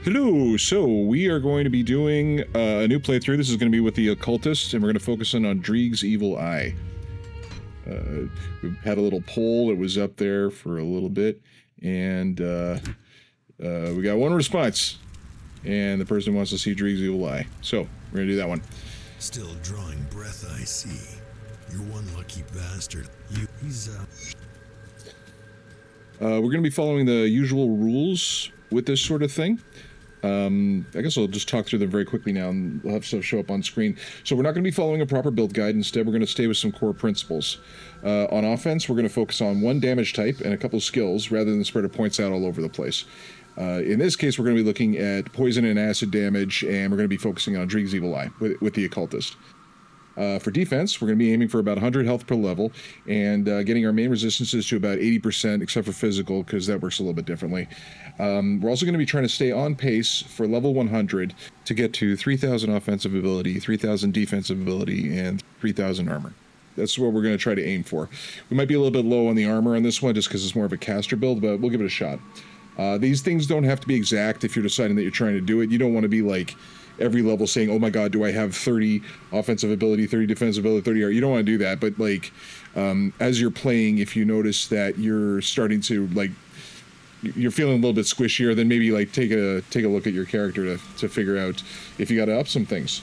Hello, so we are going to be doing a new playthrough. This is going to be with the Occultist, and we're going to focus in on Dreeg's Evil Eye. We've had a little poll that was up there for a little bit, and we got one response, and the person wants to see Dreeg's Evil Eye. So, we're going to do that one. Still drawing breath, I see. You're one lucky bastard. We're going to be following the usual rules with this sort of thing. I guess I'll just talk through them very quickly now, and we'll have stuff show up on screen. So we're not going to be following a proper build guide. Instead, we're going to stay with some core principles. On offense, we're going to focus on one damage type and a couple of skills, rather than spread of points out all over the place. In this case, we're going to be looking at poison and acid damage, and we're going to be focusing on Dreeg's Evil Eye with the Occultist. For defense, we're going to be aiming for about 100 health per level, and getting our main resistances to about 80%, except for physical, because that works a little bit differently. We're also going to be trying to stay on pace for level 100 to get to 3,000 offensive ability, 3,000 defensive ability, and 3,000 armor. That's what we're going to try to aim for. We might be a little bit low on the armor on this one, just because it's more of a caster build, but we'll give it a shot. These things don't have to be exact if you're deciding that you're trying to do it. You don't want to be like every level saying, oh my god, do I have 30 offensive ability, 30 defensive ability, 30 armor. You don't want to do that, but like as you're playing, if you notice that you're starting to like you're feeling a little bit squishier, then maybe like take a look at your character to figure out if you got to up some things.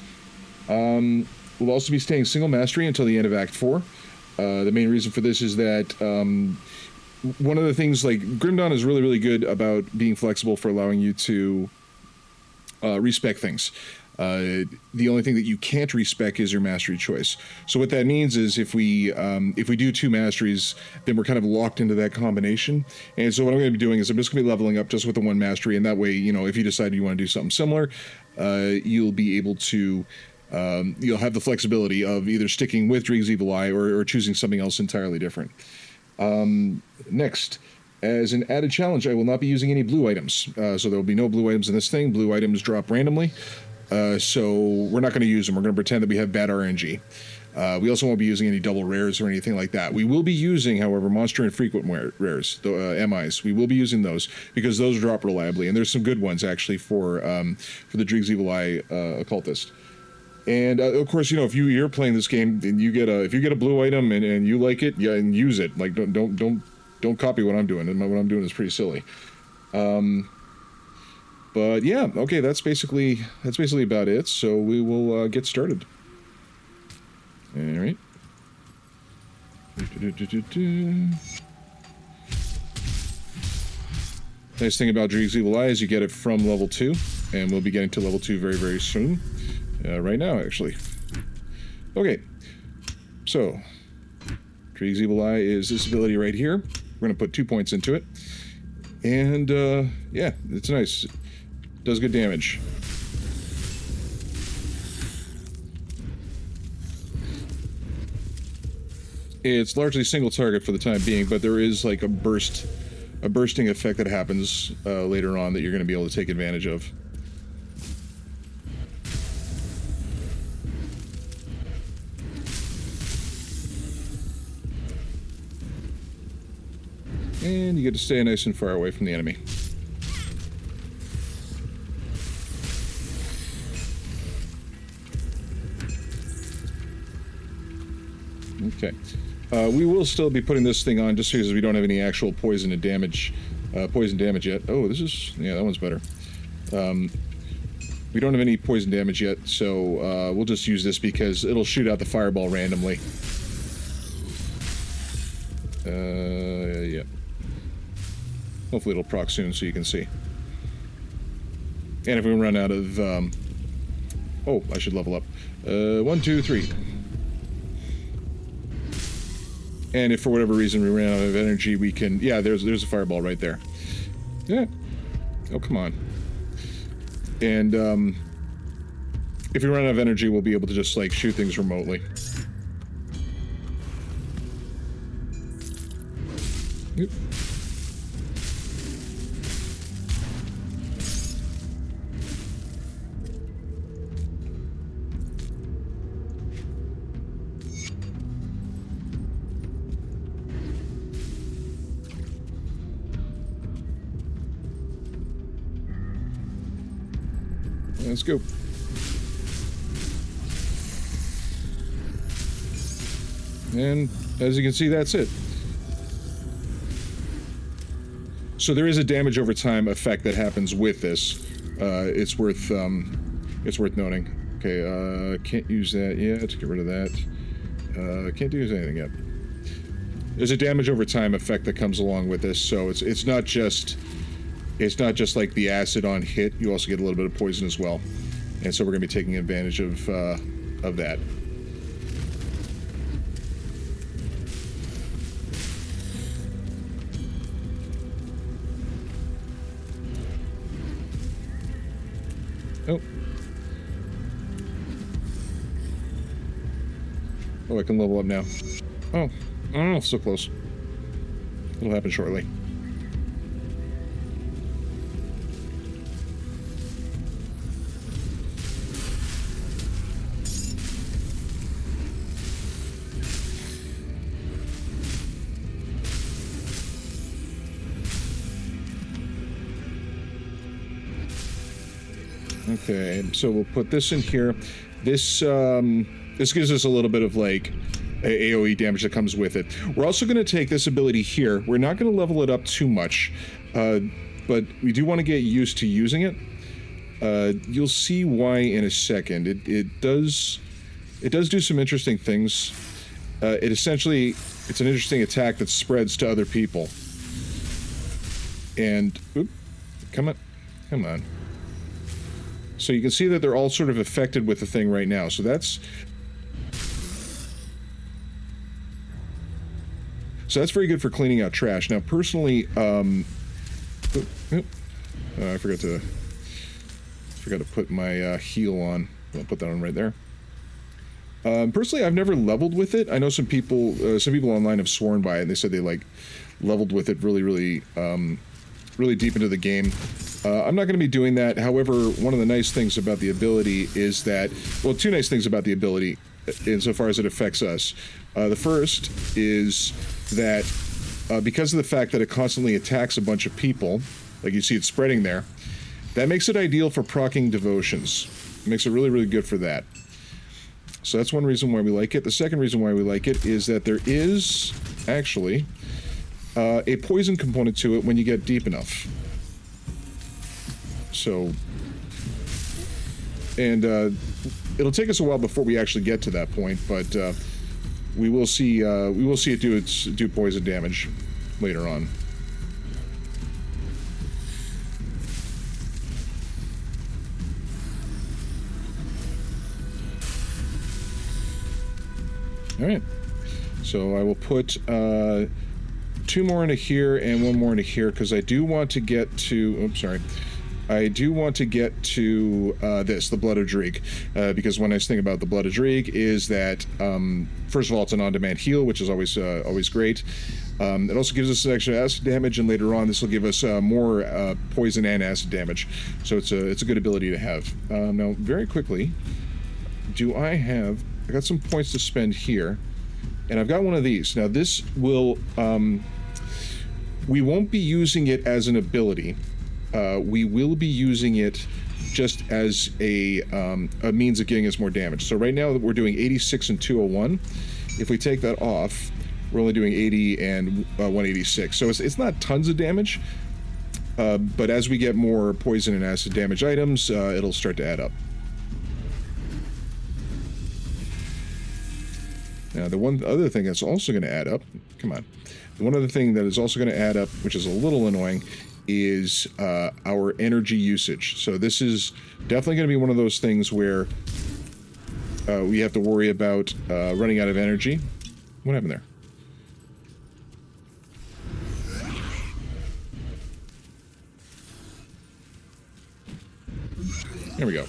We'll also be staying single mastery until the end of Act 4. The main reason for this is that one of the things, like, Grim Dawn is really, really good about being flexible for allowing you to respec things. The only thing that you can't respec is your mastery choice. So what that means is if we do 2 masteries, then we're kind of locked into that combination. And so what I'm going to be doing is I'm just going to be leveling up just with the 1 mastery, and that way, you know, if you decide you want to do something similar, you'll be able to you'll have the flexibility of either sticking with Dreeg's Evil Eye or choosing something else entirely different. Next, as an added challenge, I will not be using any blue items. So there will be no blue items in this thing. Blue items drop randomly. So we're not going to use them. We're going to pretend that we have bad RNG. We also won't be using any double rares or anything like that. We will be using, however, monster and frequent rares, the MIs. We will be using those because those drop reliably, and there's some good ones actually for the Dreeg's Evil Eye Occultist. And of course, you know, if you're playing this game and if you get a blue item and you like it, yeah, and use it. Like don't copy what I'm doing. What I'm doing is pretty silly. But yeah, okay, that's basically about it. So we will get started. All right. Nice thing about Dreeg's Evil Eye is you get it from level 2, and we'll be getting to level 2 very, very soon. Right now, actually. Okay, so Dreeg's Evil Eye is this ability right here. We're going to put 2 points into it. And, yeah, it's nice. Does good damage. It's largely single target for the time being, but there is like a bursting effect that happens later on that you're going to be able to take advantage of. And you get to stay nice and far away from the enemy. Okay. We will still be putting this thing on just because we don't have any actual poison damage yet. Oh, that one's better. We don't have any poison damage yet, so we'll just use this because it'll shoot out the fireball randomly. Yeah. Hopefully it'll proc soon so you can see. And if we run out of... oh, I should level up. 1, 2, 3. And if for whatever reason we ran out of energy, we can... Yeah, there's a fireball right there. Yeah. Oh, come on. And if we run out of energy, we'll be able to just, like, shoot things remotely. Yep. Let's go. And as you can see, that's it. So there is a damage over time effect that happens with this. It's worth noting. Okay, can't use that yet. Get rid of that. Can't use anything yet. There's a damage over time effect that comes along with this, so it's not just like the acid on hit. You also get a little bit of poison as well, and so we're going to be taking advantage of that. Oh, I can level up now. Oh, so close. It'll happen shortly. Okay, so we'll put this in here. This gives us a little bit of like AoE damage that comes with it. We're also going to take this ability here. We're not going to level it up too much, but we do want to get used to using it. You'll see why in a second. It does do some interesting things. It's an interesting attack that spreads to other people. And come on. So you can see that they're all sort of affected with the thing right now. So that's very good for cleaning out trash. Now, personally, I forgot to put my heal on. I'll put that on right there. Personally, I've never leveled with it. I know some people online have sworn by it. And they said they like leveled with it really, really, really deep into the game. I'm not going to be doing that. However, one of the nice things about the ability is that, well, two nice things about the ability insofar as it affects us. The first is that because of the fact that it constantly attacks a bunch of people, like you see it spreading there, that makes it ideal for proccing devotions. It makes it really, really good for that. So that's one reason why we like it. The second reason why we like it is that there is actually a poison component to it when you get deep enough. So, and it'll take us a while before we actually get to that point, but we will see it do poison damage later on. All right, so I will put 2 more into here and 1 more into here because I do want to get to. Oops, sorry. I do want to get to the Blood of Dreeg, because one nice thing about the Blood of Dreeg is that, first of all, it's an on-demand heal, which is always great. It also gives us some extra acid damage, and later on, this will give us more poison and acid damage. So it's a good ability to have. Now, very quickly, I got some points to spend here, and I've got one of these. Now, this will, we won't be using it as an ability. We will be using it just as a means of getting us more damage. So right now we're doing 86 and 201. If we take that off, we're only doing 80 and 186. So it's not tons of damage, but as we get more poison and acid damage items, it'll start to add up. Now the one other thing that's also going to add up, come on, the one other thing that is also going to add up, which is a little annoying, is our energy usage. So this is definitely going to be one of those things where we have to worry about running out of energy. What happened there? There we go.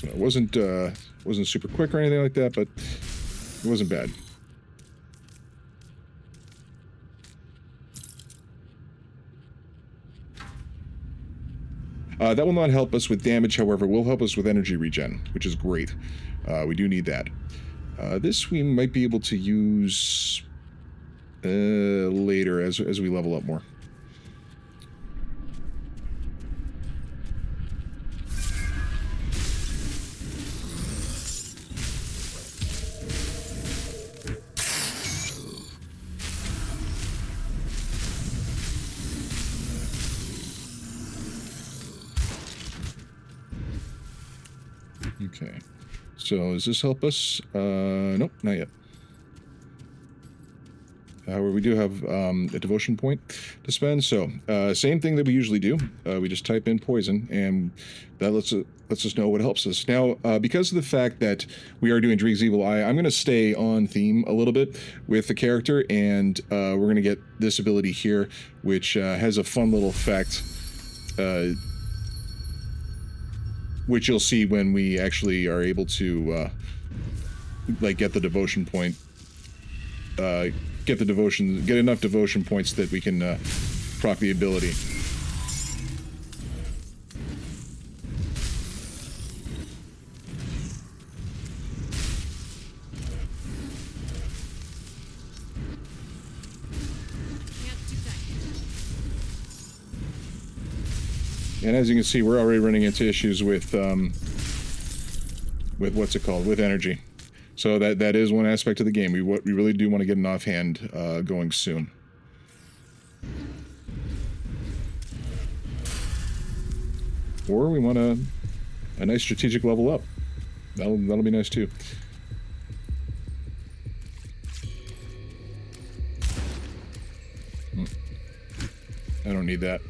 It wasn't super quick or anything like that, but it wasn't bad. That will not help us with damage, however, will help us with energy regen, which is great. We do need that. This we might be able to use later as we level up more. Okay. So does this help us? Nope, not yet. However, we do have a devotion point to spend. So same thing that we usually do. We just type in poison, and that lets us know what helps us. Now, because of the fact that we are doing Dreeg's Evil Eye, I'm going to stay on theme a little bit with the character, and we're going to get this ability here, which has a fun little effect, which you'll see when we actually are able to like get the devotion point. Get enough devotion points that we can proc the ability. And as you can see, we're already running into issues with what's it called? With energy. So that is one aspect of the game. We really do want to get an offhand going soon. Or we want a nice strategic level up. That'll be nice too. I don't need that.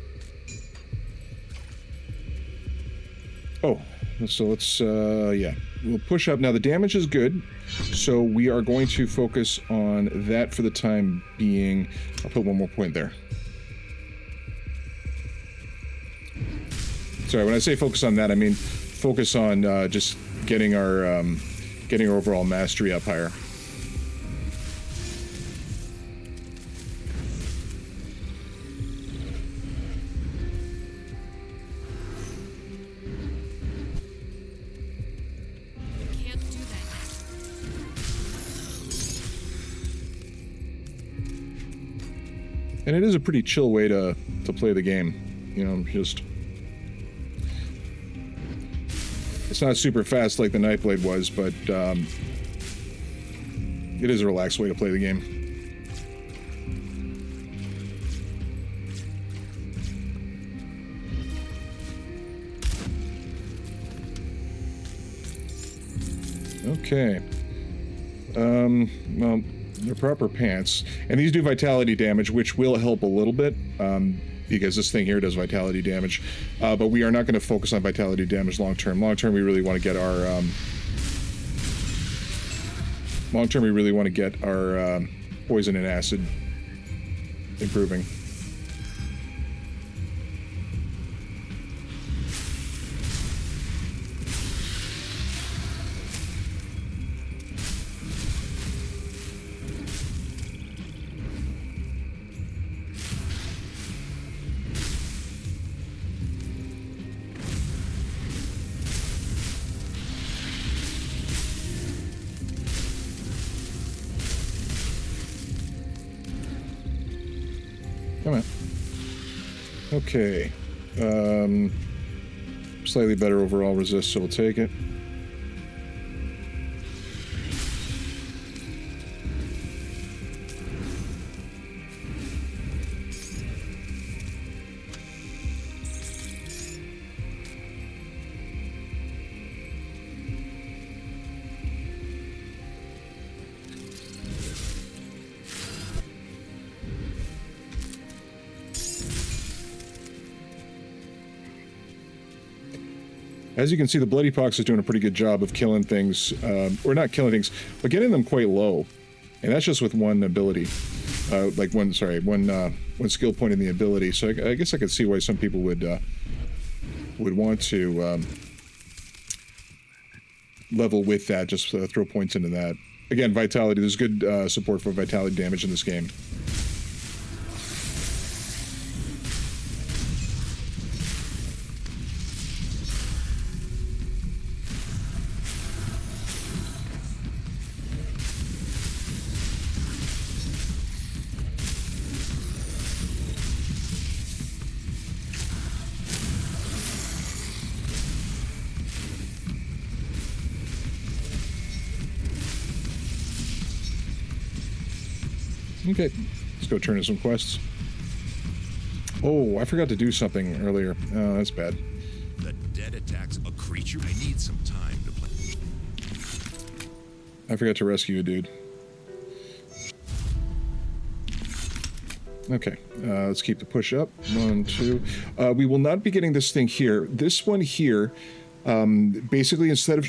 Oh, so let's yeah. We'll push up. Now the damage is good, so we are going to focus on that for the time being. I'll put one more point there. Sorry, when I say focus on that, I mean focus on just getting our overall mastery up higher. And it is a pretty chill way to play the game. You know, just... It's not super fast like the Nightblade was, but it is a relaxed way to play the game. Okay. Well... They're proper pants, and these do vitality damage, which will help a little bit because this thing here does vitality damage, but we are not going to focus on vitality damage long term. Long term, we really want to get our poison and acid improving. Come on. Okay. Slightly better overall resist, so we'll take it. As you can see, the Bloody Pox is doing a pretty good job of killing things, or not killing things, but getting them quite low. And that's just with one ability. One skill point in the ability. So I guess I could see why some people would want to level with that, just throw points into that. Again, vitality, there's good support for vitality damage in this game. Okay, let's go turn in some quests. Oh, I forgot to do something earlier. Oh, that's bad. The dead attacks a creature. I need some time to play. I forgot to rescue a dude. Okay, let's keep the push up. 1, 2. We will not be getting this thing here. This one here, basically, instead of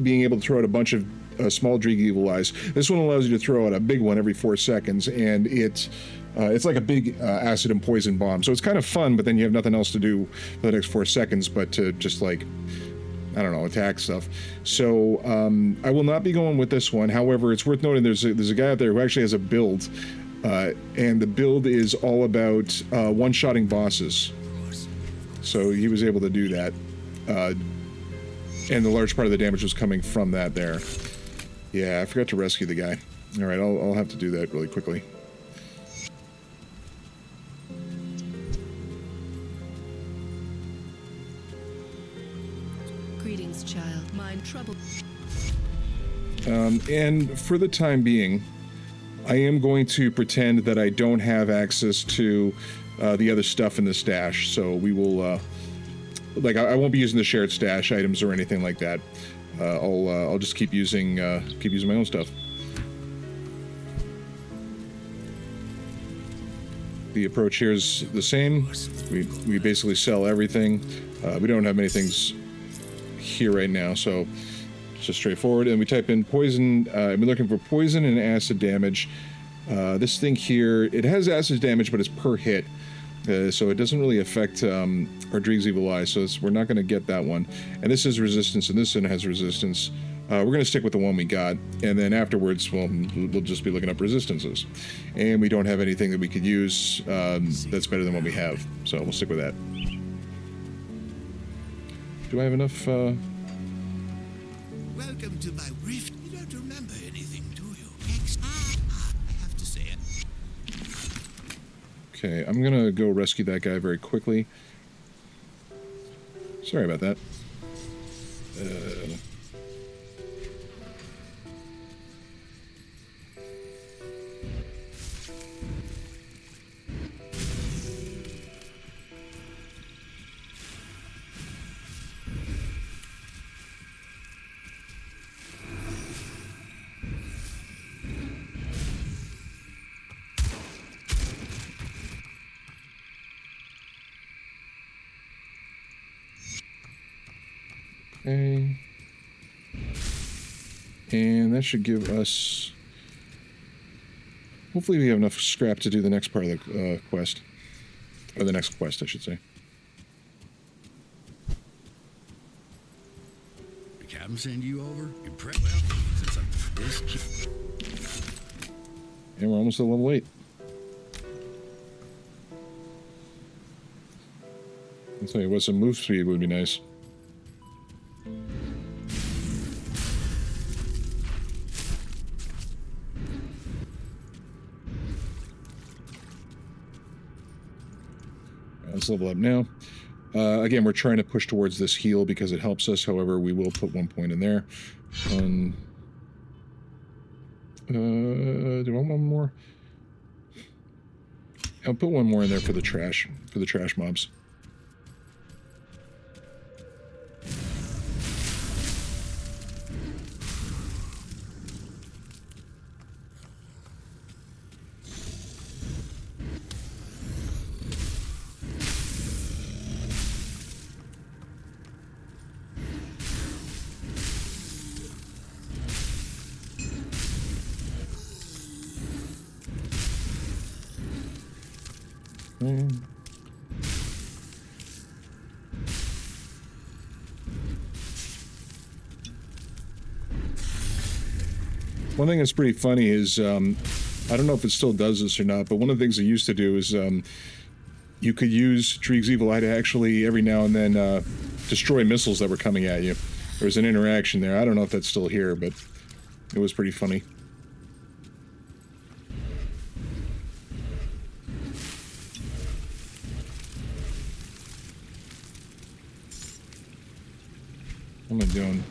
being able to throw out a bunch of small Dreeg Evil Eyes, this one allows you to throw out a big one every 4 seconds, and it's like a big acid and poison bomb. So it's kind of fun, but then you have nothing else to do for the next 4 seconds but to just, like, I don't know, attack stuff. So I will not be going with this one. However, it's worth noting there's a guy out there who actually has a build. And the build is all about one-shotting bosses. So he was able to do that. And the large part of the damage was coming from that there. Yeah, I forgot to rescue the guy. All right, I'll have to do that really quickly. Greetings, child. Mind trouble. And for the time being, I am going to pretend that I don't have access to the other stuff in the stash. So we will, like, I won't be using the shared stash items or anything like that. I'll just keep using my own stuff. The approach here is the same. We basically sell everything. We don't have many things here right now, so it's just straightforward. And we type in poison. I've been looking for poison and acid damage. This thing here, it has acid damage, but it's per hit. So it doesn't really affect our Dreeg's Evil Eye, so we're not going to get that one. And this is resistance, and this one has resistance. We're going to stick with the one we got, and then afterwards, well, we'll just be looking up resistances. And we don't have anything that we could use that's better than what we have, so we'll stick with that. Do I have enough? Welcome to my rift. You don't remember anything, do you? I have to say it. Okay, I'm gonna go rescue that guy very quickly. Sorry about that. Okay. And that should give us... Hopefully we have enough scrap to do the next part of the quest. Or the next quest, I should say. The captain send you over? Impressed? Well, since I'm this kid. And we're almost at level 8. I'll tell you what, some move speed would be nice. Let's level up now. Again, we're trying to push towards this heal because it helps us. However, we will put 1 point in there. Do I want one more? I'll put 1 more in there for the trash mobs. One thing that's pretty funny is, I don't know if it still does this or not, but one of the things it used to do is you could use Dreeg's Evil Eye to actually, every now and then, destroy missiles that were coming at you. There was an interaction there. I don't know if that's still here, but it was pretty funny. What am I doing?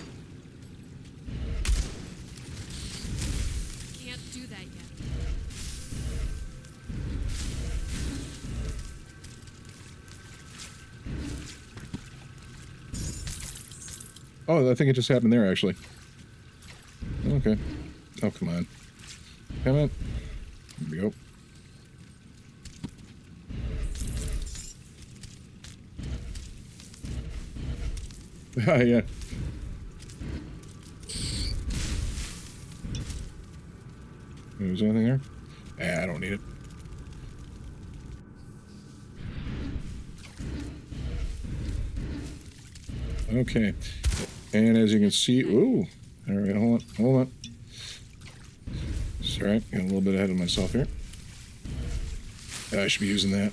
Can't do that yet. Oh, I think it just happened there, actually. Okay. Oh, come on. Come on. Here we go. Ah, yeah. Was there anything there? I don't need it. Okay. And as you can see, ooh. All right, hold on. Sorry, got a little bit ahead of myself here. I should be using that.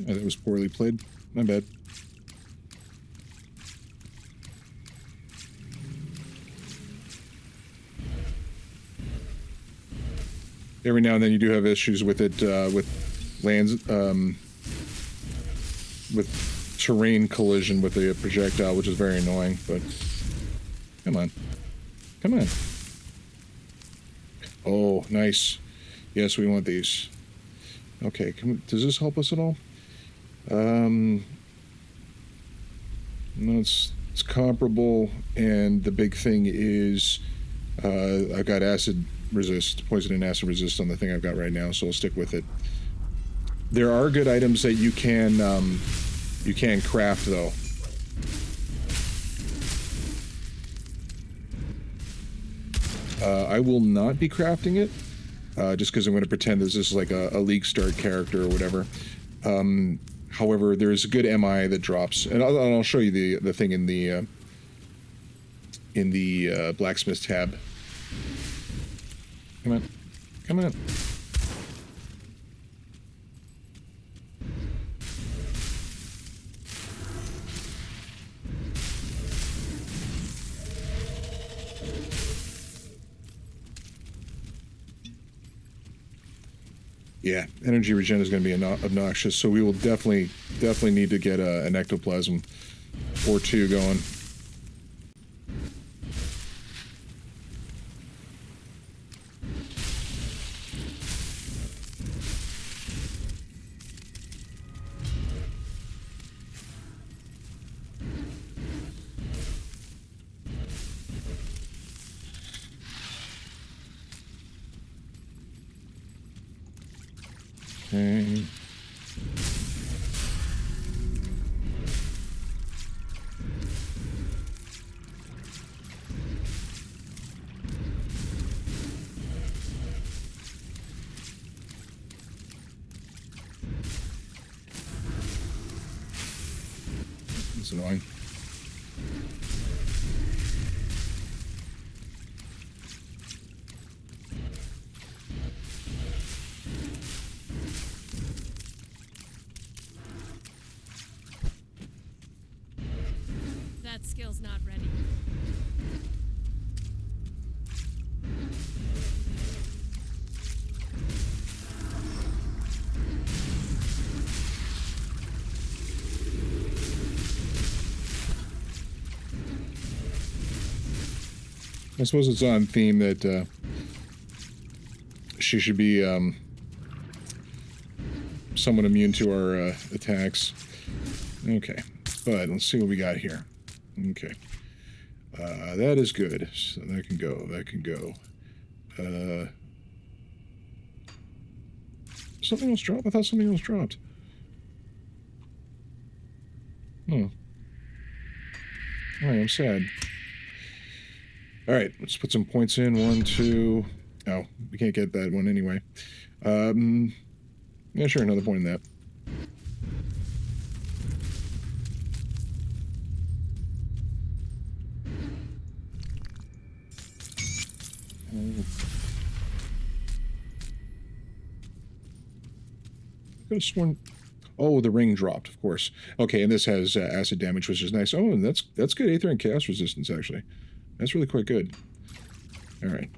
Oh, that was poorly played. My bad. Every now and then you do have issues with it, with lands, with terrain collision with the projectile, which is very annoying, but come on. Come on. Oh, nice. Yes, we want these. Okay, does this help us at all? No, it's comparable, and the big thing is I've got poison and acid resist on the thing I've got right now, so I'll stick with it. There are good items that you can craft, though. I will not be crafting it, just because I'm going to pretend this is like a League Start character or whatever. However, there's a good MI that drops, and I'll show you the thing in the blacksmith tab. Come on, come on. Yeah, energy regen is going to be obnoxious, so we will definitely need to get an ectoplasm or two going. Okay. That's annoying. That skill's not ready. I suppose it's on theme that she should be somewhat immune to our attacks. Okay, but let's see what we got here. Okay, that is good. So that can go. That can go. Something else dropped? I thought something else dropped. Oh. Alright, I'm sad. Alright, let's put some points in. 1, 2... Oh, we can't get that one anyway. Yeah, sure, another point in that. I could have sworn... Oh, the ring dropped, of course. Okay, and this has acid damage, which is nice. Oh, and that's good Aether and Chaos resistance, actually. That's really quite good. All right.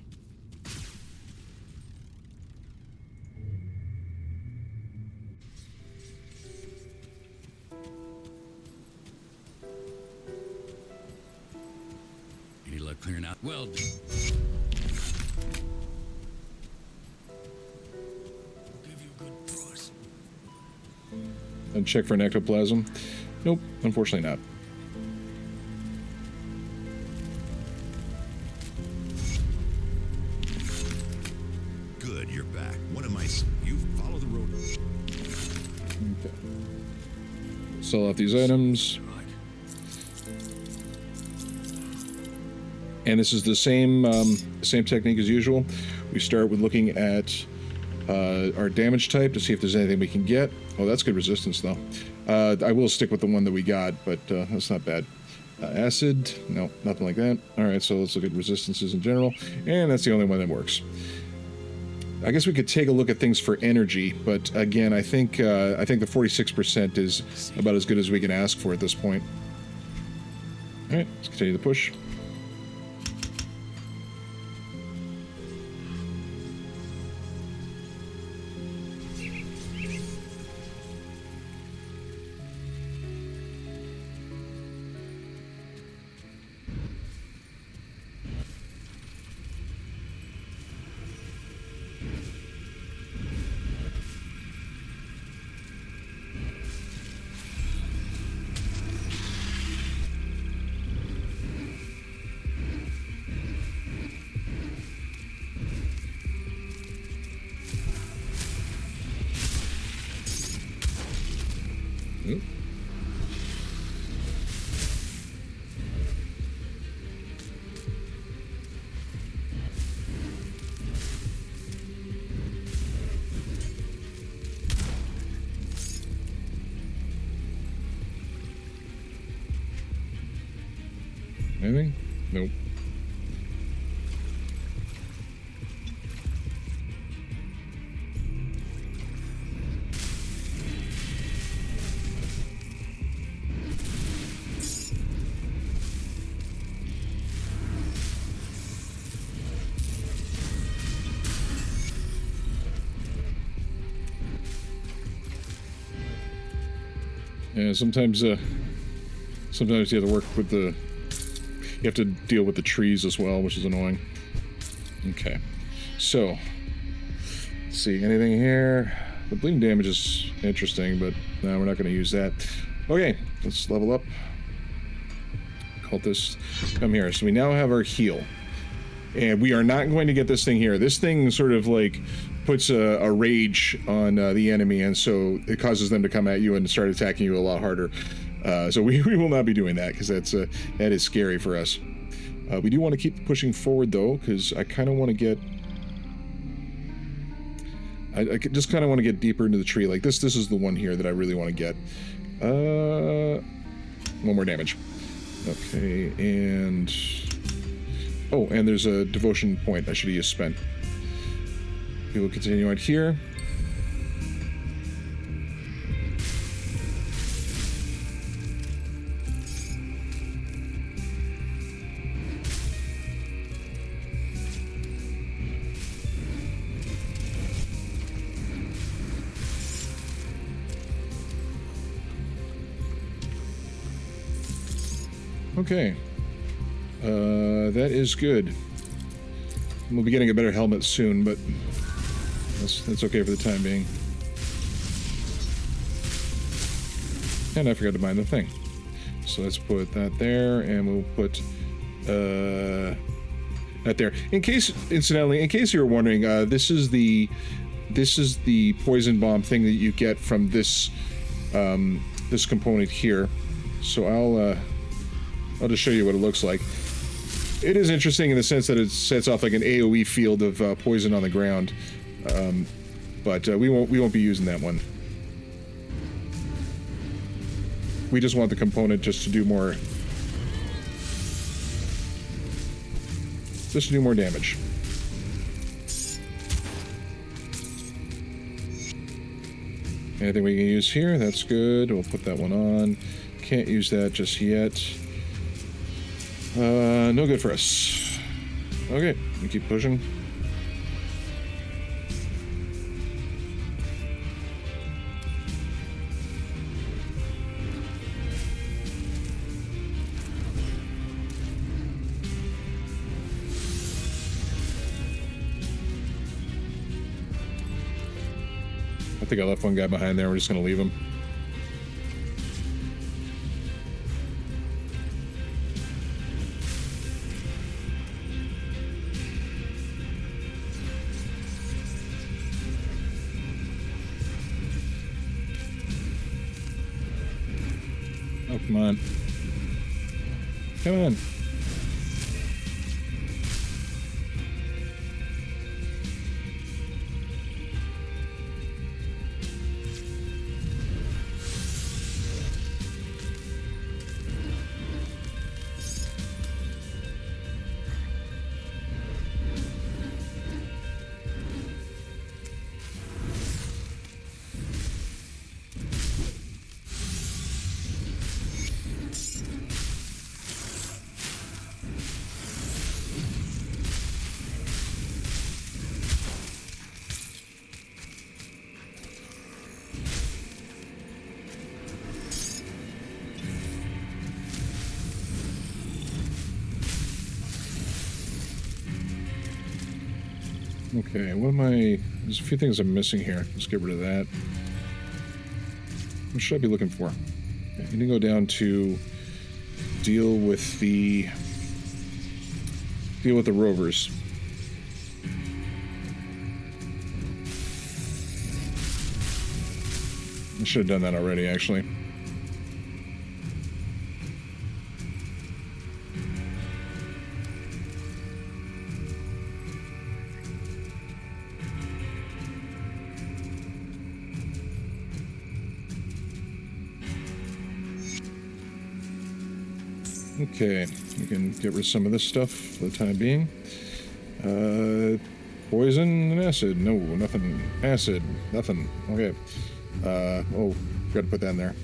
Any luck clearing out? Well, give you a good And check for an ectoplasm. Nope, unfortunately not. Good, you're back. One of my... You follow the road. Okay. Sell off these items. And this is the same technique as usual. We start with looking at our damage type to see if there's anything we can get. Oh, that's good resistance, though. I will stick with the one that we got, but that's not bad. Acid, no, nothing like that. All right, so let's look at resistances in general, and that's the only one that works. I guess we could take a look at things for energy, but again, I think the 46% is about as good as we can ask for at this point. All right, let's continue the push. Oop. Anything? Nope. Yeah, sometimes you have to work with the... You have to deal with the trees as well, which is annoying. Okay. So, let's see. Anything here? The bleeding damage is interesting, but no, we're not going to use that. Okay, let's level up. Cultist, come here. So we now have our heal. And we are not going to get this thing here. This thing sort of like puts a rage on the enemy, and so it causes them to come at you and start attacking you a lot harder. So we will not be doing that, because that is scary for us. We do want to keep pushing forward, though, because I kind of want to get... I just kind of want to get deeper into the tree. Like this is the one here that I really want to get. One more damage. Okay, and... Oh, and there's a devotion point I should have used spent. We will continue on here. Okay. That is good. We'll be getting a better helmet soon, but that's okay for the time being. And I forgot to mine the thing. So let's put that there, and we'll put that there. Incidentally, in case you were wondering, this is the poison bomb thing that you get from this this component here. So I'll just show you what it looks like. It is interesting in the sense that it sets off like an AoE field of poison on the ground, but we won't be using that one. We just want the component just to do more damage. Anything we can use here? That's good. We'll put that one on. Can't use that just yet. No good for us. Okay, we keep pushing. I think I left one guy behind there. We're just going to leave him. Come on. Come on. Okay, what am I... There's a few things I'm missing here. Let's get rid of that. What should I be looking for? Okay, I need to go down to deal with the rovers. I should have done that already, actually. Okay, we can get rid of some of this stuff for the time being. Poison and acid. No, nothing. Acid. Nothing. Okay. Oh, gotta put that in there.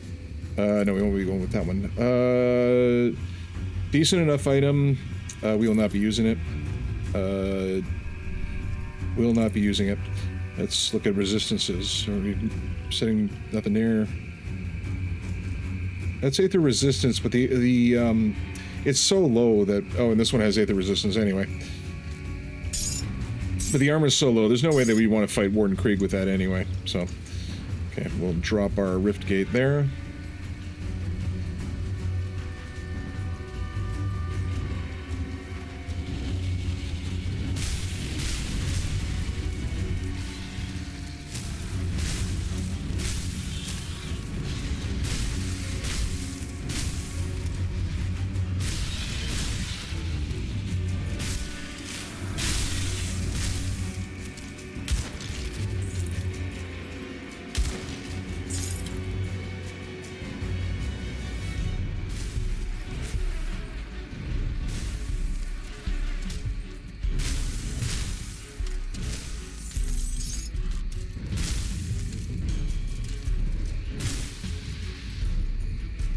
No, we won't be going with that one. Decent enough item. We will not be using it. Will not be using it. Let's look at resistances. Are we setting nothing there? That's Aether resistance, but the it's so low that... Oh, and this one has Aether resistance anyway. But the armor's so low, there's no way that we want to fight Warden Krieg with that anyway, so... Okay, we'll drop our Rift Gate there.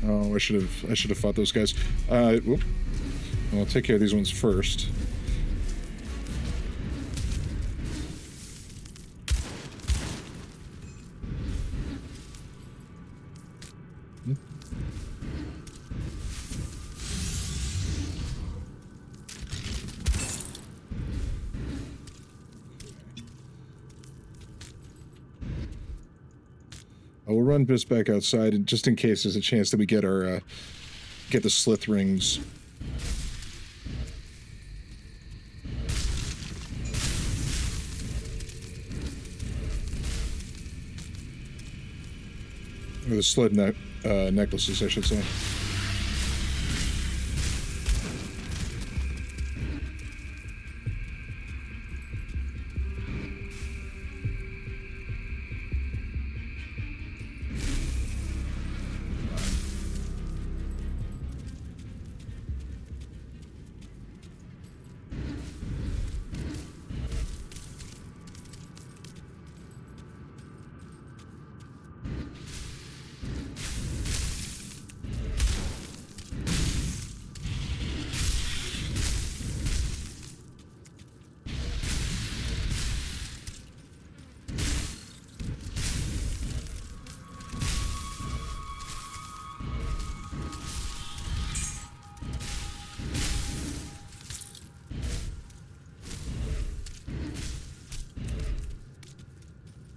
Oh, I should have fought those guys. Whoop. I'll take care of these ones first. We'll run this back outside, just in case there's a chance that we get our, get the slith rings. Or the slith necklaces, I should say.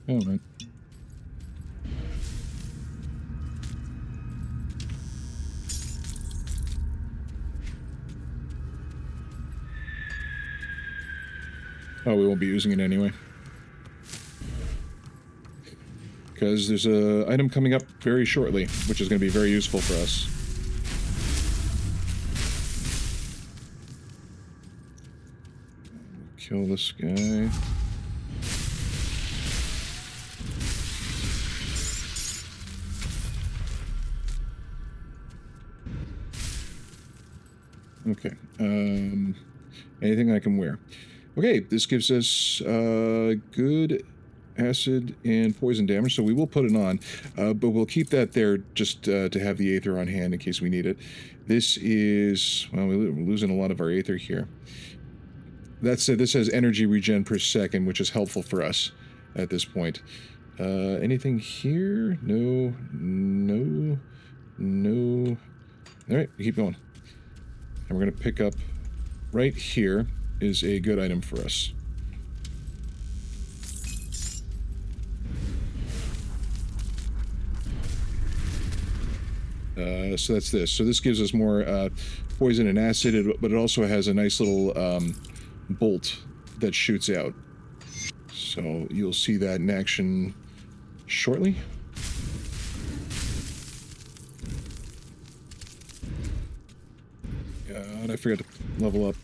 Oh, man. Oh, we won't be using it anyway. Because there's a item coming up very shortly, which is going to be very useful for us. Kill this guy. Okay. Anything I can wear. Okay, this gives us good acid and poison damage, so we will put it on, but we'll keep that there just to have the Aether on hand in case we need it. This is, well, we're losing a lot of our Aether here. That said, this has energy regen per second, which is helpful for us at this point. Anything here? No, no, no. All right, keep going. And we're going to pick up right here is a good item for us. So that's this. So this gives us more poison and acid, but it also has a nice little bolt that shoots out. So you'll see that in action shortly. And I forgot to level up.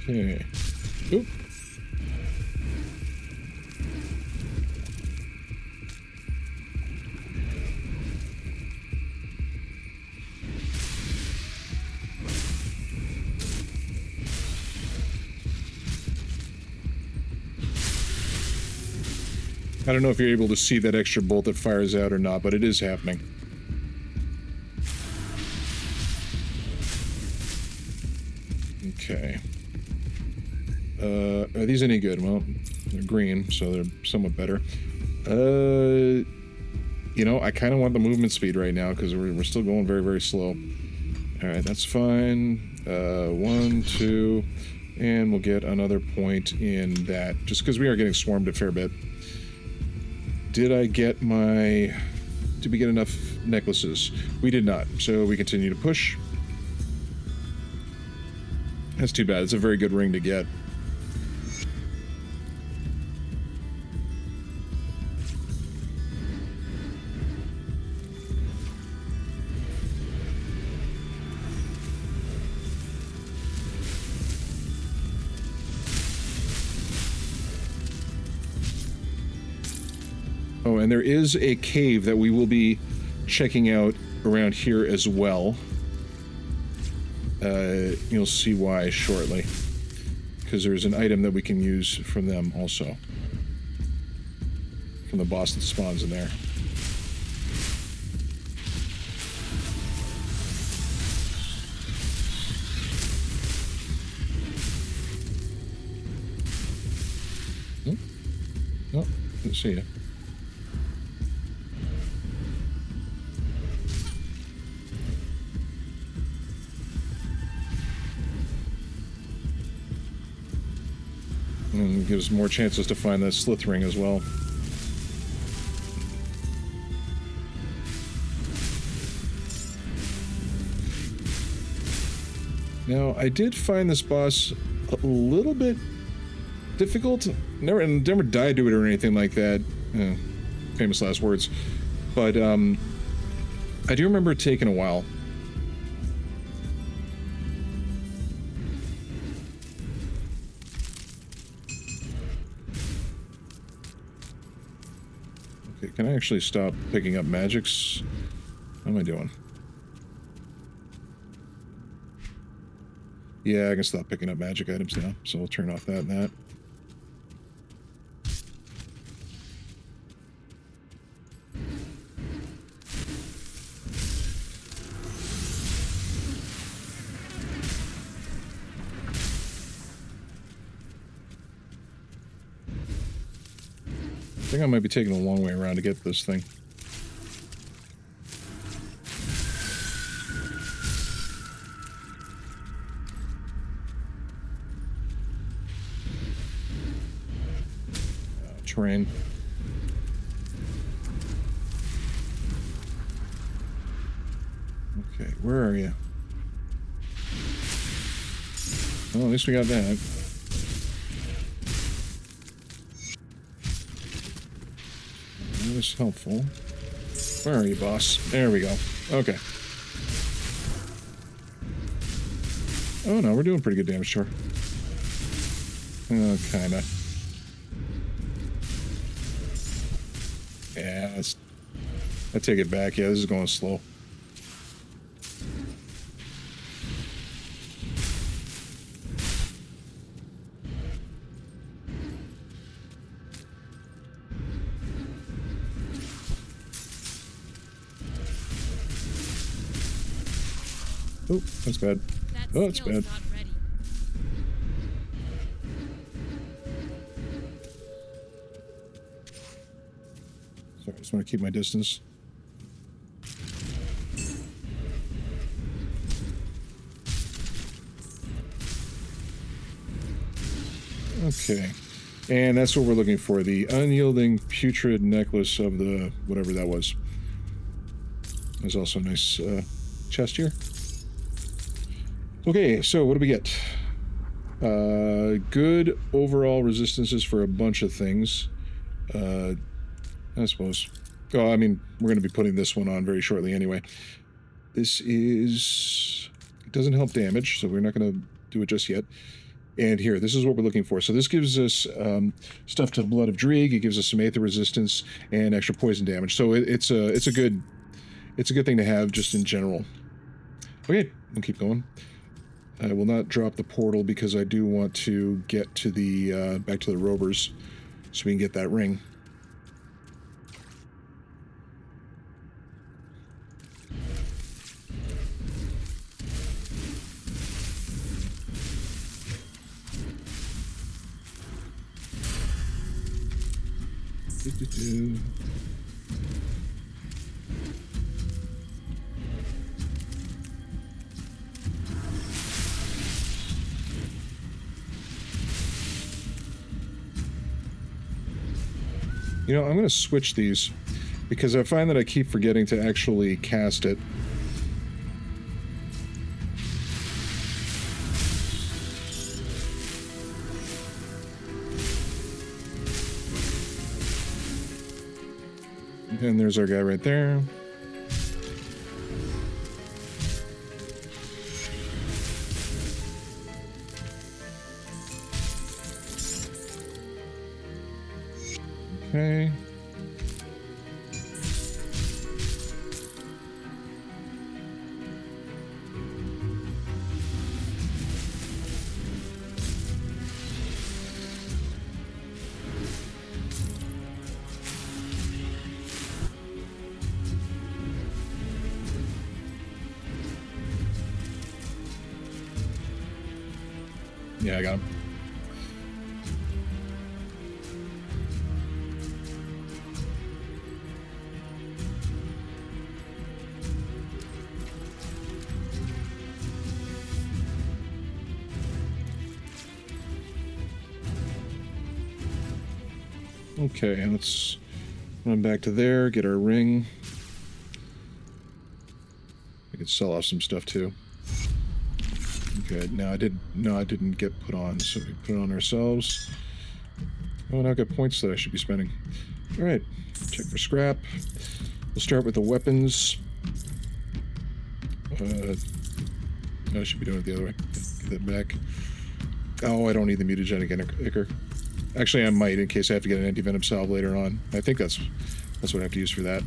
Okay. Oop. I don't know if you're able to see that extra bolt that fires out or not, but it is happening. Okay. Are these any good? Well, they're green, so they're somewhat better. You know, I kind of want the movement speed right now because we're still going very, very slow. All right, that's fine. 1, 2, and we'll get another point in that, just because we are getting swarmed a fair bit. Did I get my... Did we get enough necklaces? We did not, so we continue to push. That's too bad. It's a very good ring to get. Oh, and there is a cave that we will be checking out around here as well. You'll see why shortly. Because there's an item that we can use from them also. From the boss that spawns in there. Oh, didn't see you. And gives more chances to find the slith ring as well. Now, I did find this boss a little bit difficult. Never died to it or anything like that. Famous last words. But I do remember it taking a while. Okay, can I actually stop picking up magics? How am I doing? Yeah, I can stop picking up magic items now, so we'll turn off that and that. I think I might be taking a long way around to get this thing. Terrain. Okay, where are you? Well, at least we got that. That was helpful. Where are you, boss? There we go. Okay. Oh, no, we're doing pretty good damage to her. Kinda. Yeah, I take it back. Yeah, this is going slow. Oh, that's bad. Oh, that's bad. Not ready. Sorry, I just want to keep my distance. Okay. And that's what we're looking for. The unyielding putrid necklace of the whatever that was. There's also a nice chest here. Okay, so what do we get? Good overall resistances for a bunch of things. I suppose. Oh, I mean, we're going to be putting this one on very shortly anyway. This is... It doesn't help damage, so we're not going to do it just yet. And here, this is what we're looking for. So this gives us stuff to the Blood of Drieg. It gives us some Aether resistance and extra poison damage. So it's a good thing to have just in general. Okay, we'll keep going. I will not drop the portal because I do want to get to the back to the rovers so we can get that ring. You know, I'm going to switch these because I find that I keep forgetting to actually cast it. And there's our guy right there. Okay. Yeah, I got him. Okay, let's run back to there, get our ring. We could sell off some stuff too. Good. Now I didn't get put on, so we put it on ourselves. Oh, now I've got points that I should be spending. All right, check for scrap. We'll start with the weapons. I should be doing it the other way. Get that back. Oh, I don't need the mutagenic ichor. Actually, I might in case I have to get an anti-venom salve later on. I think that's what I have to use for that.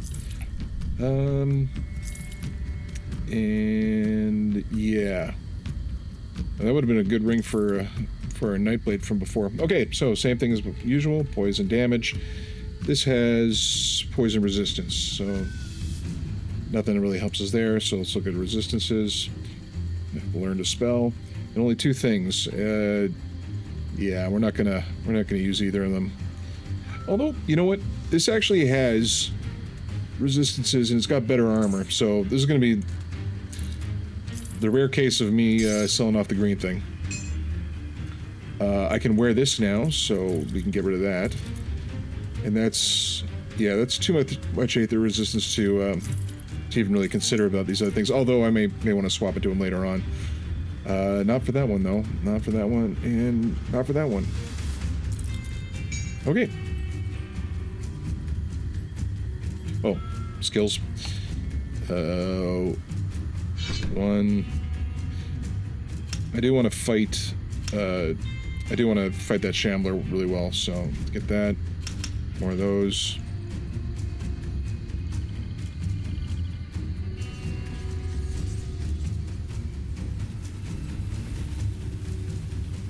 And yeah, that would have been a good ring for a Nightblade from before. Okay, so same thing as usual. Poison damage. This has poison resistance, so nothing really helps us there. So let's look at resistances. We'll learn to spell, and only two things. Yeah, we're not gonna use either of them. Although, you know what? This actually has resistances and it's got better armor. So this is gonna be the rare case of me selling off the green thing. I can wear this now, so we can get rid of that. And that's too much Aether resistance to to even really consider about these other things. Although I may want to swap it to them later on. Not for that one though. Not for that one, and not for that one. Okay. Oh, skills. One. I do want to fight. I do want to fight that Shambler really well. So get that. More of those.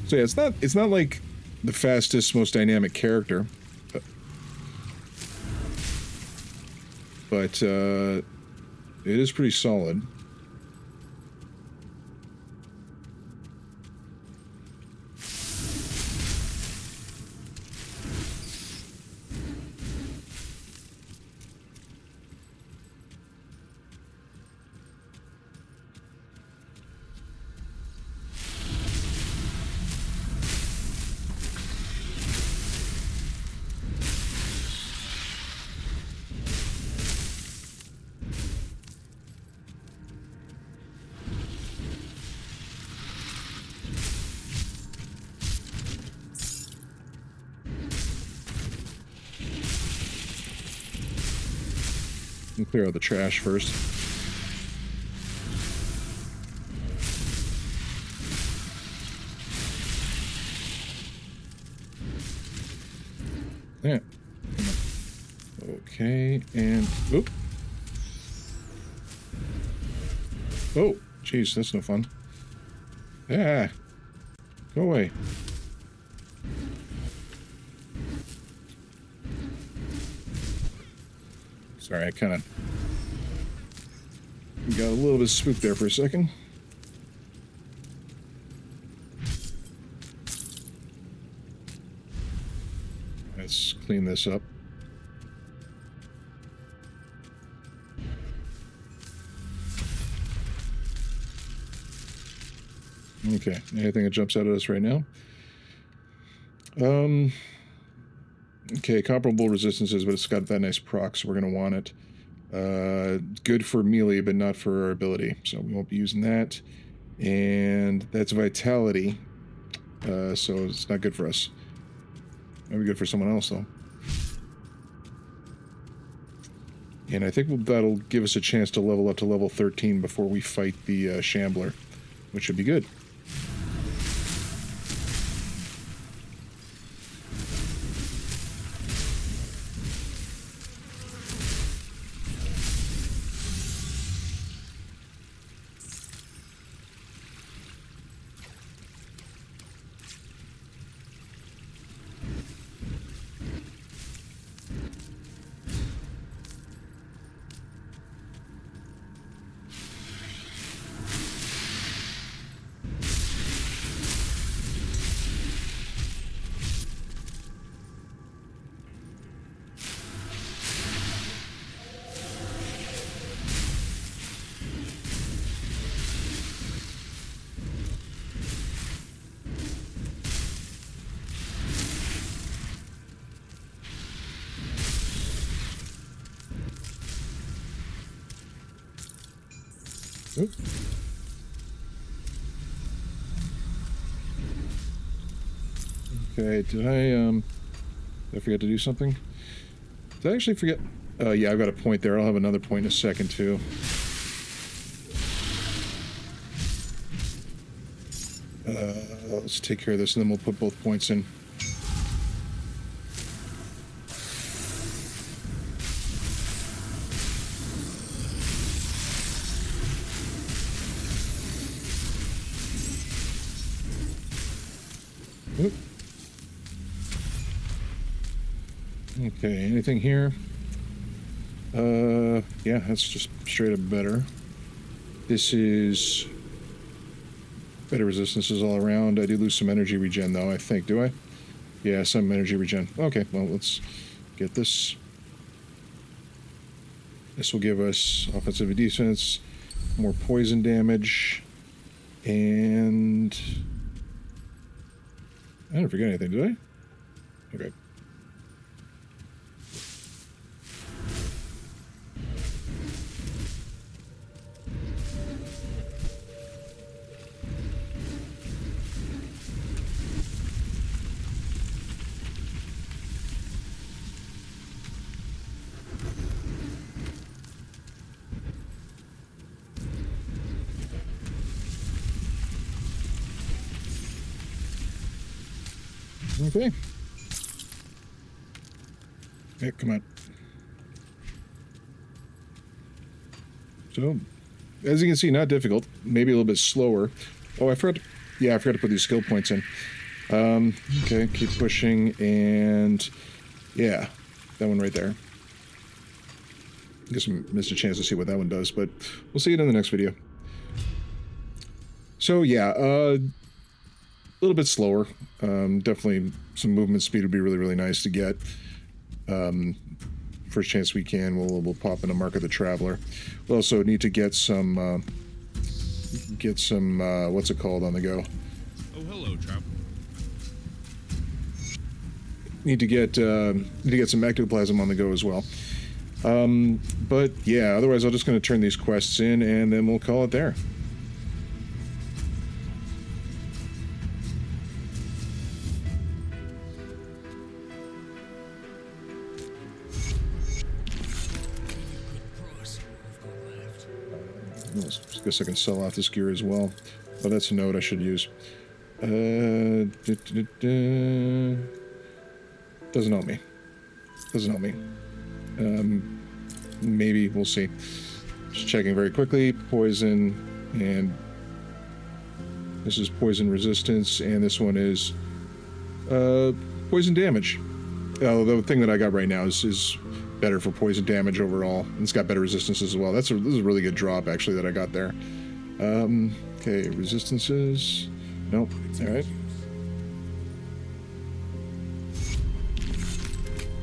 So yeah, it's not like the fastest, most dynamic character, but it is pretty solid. And clear out the trash first. Yeah. Okay, and oop. Oh, jeez, that's no fun. Yeah. Go away. Sorry, I kind of got a little bit spooked there for a second. Let's clean this up. Okay, anything that jumps out at us right now? Okay, comparable resistances, but it's got that nice proc, so we're going to want it. Good for melee, but not for our ability, so we won't be using that. And that's vitality, so it's not good for us. Might be good for someone else, though. And I think that'll give us a chance to level up to level 13 before we fight the Shambler, which should be good. Oop. Okay, did I forget to do something? Did I actually forget? Yeah, I've got a point there. I'll have another point in a second, too. Let's take care of this, and then we'll put both points in. Oop. Okay, anything here? Yeah, that's just straight up better. This is better resistances all around. I do lose some energy regen, though, I think. Do I? Yeah, some energy regen. Okay, well, let's get this. This will give us offensive and defense, more poison damage, and I didn't forget anything, did I? Okay. Okay. Hey, come on. So, as you can see, not difficult. Maybe a little bit slower. Oh, I forgot. Yeah, I forgot to put these skill points in. Okay, keep pushing, and yeah, that one right there. I guess I missed a chance to see what that one does, but we'll see it in the next video. So yeah, a little bit slower. Definitely some movement speed would be really, really nice to get. First chance we can, we'll pop in a Mark of the Traveler. We'll also need to get some what's it called on the go? Oh, hello, Traveler. Need to get some ectoplasm on the go as well. But yeah, otherwise I'm just going to turn these quests in and then we'll call it there. I guess I can sell off this gear as well. Oh, that's a note I should use. Doesn't help me. Doesn't help me. Maybe, we'll see. Just checking very quickly. Poison, and this is poison resistance, and this one is poison damage. Oh, the thing that I got right now is better for poison damage overall. It's got better resistance as well. This is a really good drop, actually, that I got there. Okay, resistances. Nope. All right.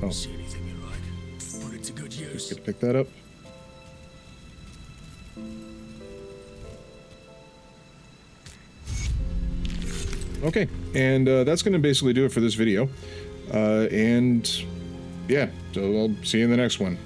Oh. See anything you like? Put it to good use. Get to pick that up. Okay, and that's going to basically do it for this video. And yeah, so I'll see you in the next one.